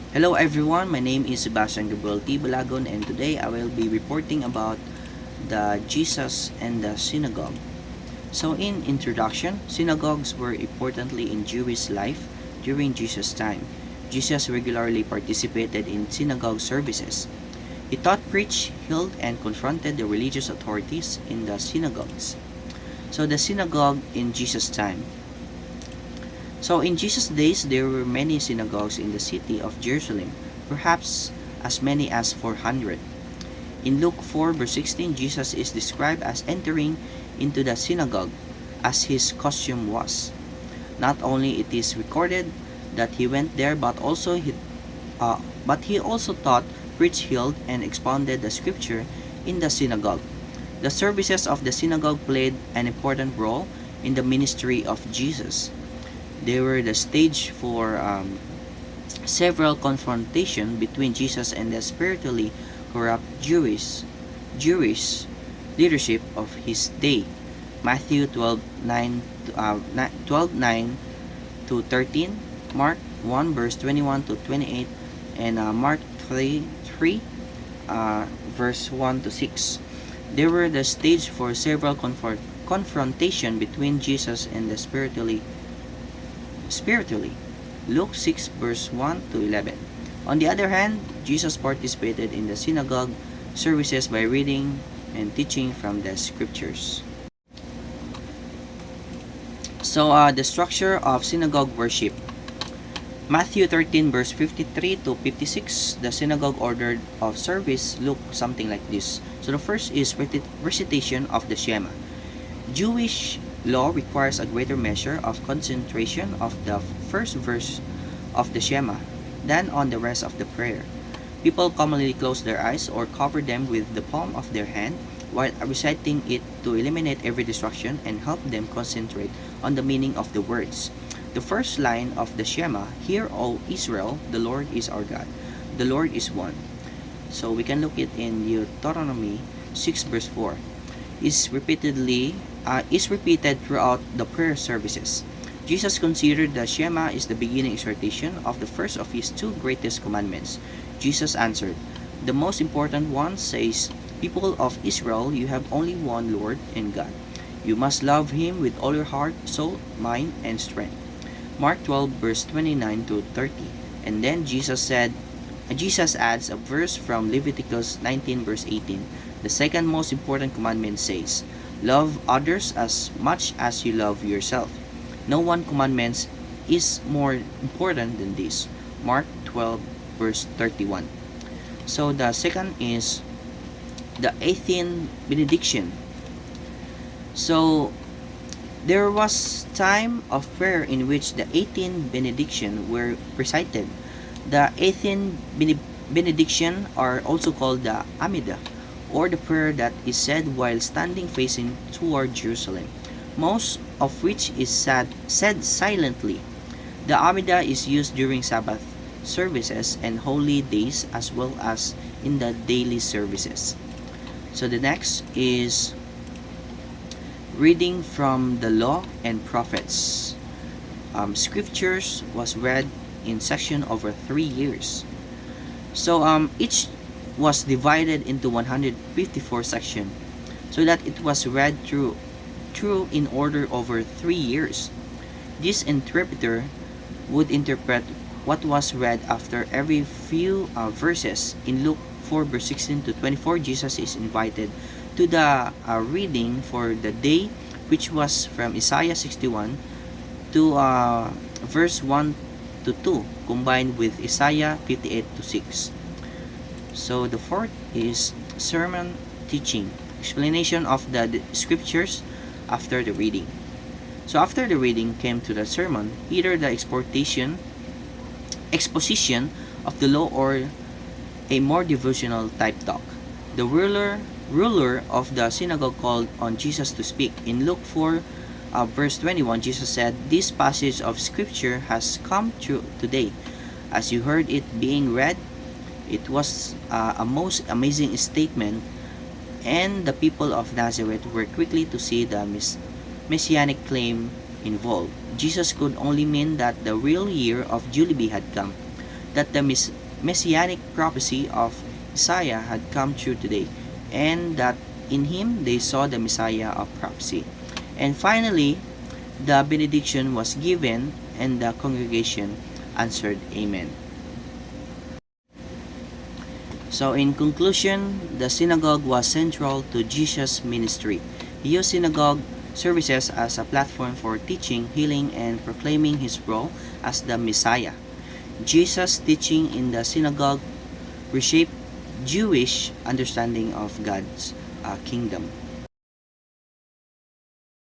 Hello everyone, my name is Sebastian Gabriel T. Balagon and today I will be reporting about the Jesus and the synagogue. So in introduction, synagogues were importantly in Jewish life during Jesus' time. Jesus regularly participated in synagogue services. He taught, preached, healed, and confronted the religious authorities in the synagogues. So the synagogue in Jesus' time. So in Jesus' days, there were many synagogues in the city of Jerusalem, perhaps as many as 400. In Luke 4 verse 16, Jesus is described as entering into the synagogue as his costume was. Not only it is recorded that he went there, but he also taught, preached, healed, and expounded the scripture in the synagogue. The services of the synagogue played an important role in the ministry of Jesus. They were the stage for several confrontations between Jesus and the spiritually corrupt Jewish leadership of his day. Matthew 12:9 to 13, Mark 1 verse 21 to 28, and Mark 3 verse 1 to 6. They were the stage for several confrontation between Jesus and the spiritually. Luke 6 verse 1 to 11. On the other hand, Jesus participated in the synagogue services by reading and teaching from the scriptures. So, the structure of synagogue worship. Matthew 13 verse 53 to 56, the synagogue order of service look something like this. So the first is recitation of the Shema. Jewish law requires a greater measure of concentration of the first verse of the Shema than on the rest of the prayer. People commonly close their eyes or cover them with the palm of their hand while reciting it to eliminate every distraction and help them concentrate on the meaning of the words. The first line of the Shema, "Hear, O Israel, the Lord is our God. The Lord is one." So we can look it in Deuteronomy 6 verse 4. Is repeated throughout the prayer services. Jesus considered the Shema is the beginning exhortation of the first of his two greatest commandments. Jesus answered, "The most important one says, People of Israel, you have only one Lord and God. You must love him with all your heart, soul, mind, and strength." Mark 12 verse 29 to 30. And then Jesus adds a verse from Leviticus 19 verse 18. The second most important commandment says, "Love others as much as you love yourself." No one commandment is more important than this. Mark 12 verse 31. So the second is the 18th benediction. So there was time of prayer in which the 18 benediction were recited. The 18 benediction are also called the Amidah, or the prayer that is said while standing facing toward Jerusalem, most of which is said silently. The Amidah is used during Sabbath services and holy days as well as in the daily services. So the next is reading from the law and prophets. Scriptures was read in section over 3 years. So each was divided into 154 sections so that it was read through in order over 3 years. This interpreter would interpret what was read after every few verses. In Luke 4 verse 16 to 24, Jesus is invited to the reading for the day, which was from Isaiah 61 to verse 1 to 2, combined with Isaiah 58 to 6. So the fourth is sermon teaching, explanation of the scriptures after the reading. So after the reading came to the sermon, either the exposition of the law or a more devotional type talk. The ruler of the synagogue called on Jesus to speak. In Luke 4 verse 21, Jesus said, "This passage of scripture has come true today. As you heard it being read, it was a most amazing statement, and the people of Nazareth were quickly to see the messianic claim involved. Jesus could only mean that the real year of Jubilee had come. that the messianic prophecy of Isaiah had come true today, and that in him they saw the Messiah of prophecy. And finally, the benediction was given, and the congregation answered Amen. So in conclusion, the synagogue was central to Jesus' ministry. He used synagogue services as a platform for teaching, healing, and proclaiming his role as the Messiah. Jesus' teaching in the synagogue reshaped Jewish understanding of God's kingdom.